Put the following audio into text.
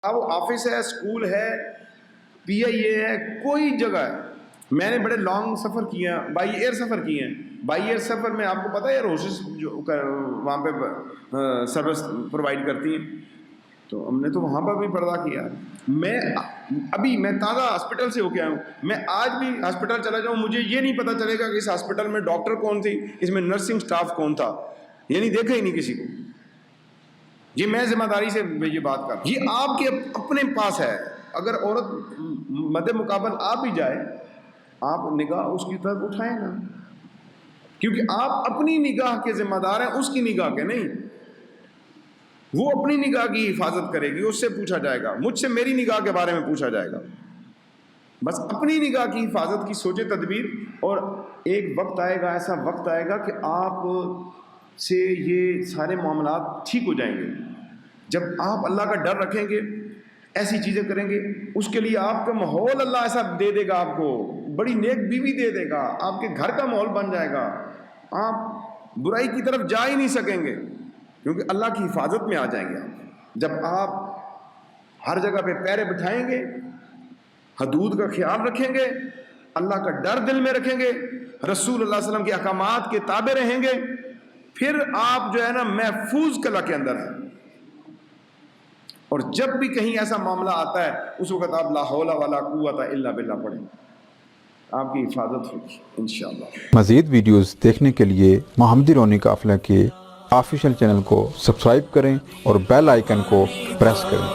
اب آفس ہے, اسکول ہے, PIA ہے, کوئی جگہ ہے. میں نے بڑے لانگ سفر کیے ہیں, بائی ایئر سفر کیے ہیں. بائی ایئر سفر میں آپ کو پتہ ہے روسز جو وہاں پہ سروس پرووائڈ کرتی ہیں, تو ہم نے تو وہاں پر بھی پردہ کیا. میں تازہ ہاسپٹل سے ہو کے آیا ہوں. میں آج بھی ہاسپٹل چلا جاؤں, مجھے یہ نہیں پتہ چلے گا کہ اس ہاسپٹل میں ڈاکٹر کون تھی, اس میں نرسنگ سٹاف کون تھا, یعنی دیکھا ہی نہیں کسی کو. یہ میں ذمہ داری سے یہ بات کر رہا ہوں. یہ آپ کے اپنے پاس ہے. اگر عورت مد مقابل آپ بھی جائے, آپ نگاہ اس کی طرف اٹھائیں نا, کیونکہ آپ اپنی نگاہ کے ذمہ دار ہیں, اس کی نگاہ کے نہیں. وہ اپنی نگاہ کی حفاظت کرے گی, اس سے پوچھا جائے گا. مجھ سے میری نگاہ کے بارے میں پوچھا جائے گا. بس اپنی نگاہ کی حفاظت کی سوچے تدبیر. اور ایک وقت آئے گا, ایسا وقت آئے گا کہ آپ سے یہ سارے معاملات ٹھیک ہو جائیں گے. جب آپ اللہ کا ڈر رکھیں گے, ایسی چیزیں کریں گے, اس کے لیے آپ کا ماحول اللہ ایسا دے دے گا, آپ کو بڑی نیک بیوی دے دے گا, آپ کے گھر کا ماحول بن جائے گا. آپ برائی کی طرف جا ہی نہیں سکیں گے, کیونکہ اللہ کی حفاظت میں آ جائیں گے آپ. جب آپ ہر جگہ پہ پیرے بٹھائیں گے, حدود کا خیال رکھیں گے, اللہ کا ڈر دل میں رکھیں گے, رسول اللہ علیہ وسلم کے احکامات کے تابع رہیں گے, پھر آپ جو ہے نا محفوظ کلا کے اندر ہیں. اور جب بھی کہیں ایسا معاملہ آتا ہے, اس وقت آپ لا حول ولا قوت الا باللہ پڑھیں, آپ کی حفاظت ہوگی انشاءاللہ. مزید ویڈیوز دیکھنے کے لیے محمدی رونی قافلہ کے آفیشیل چینل کو سبسکرائب کریں اور بیل آئیکن کو پریس کریں.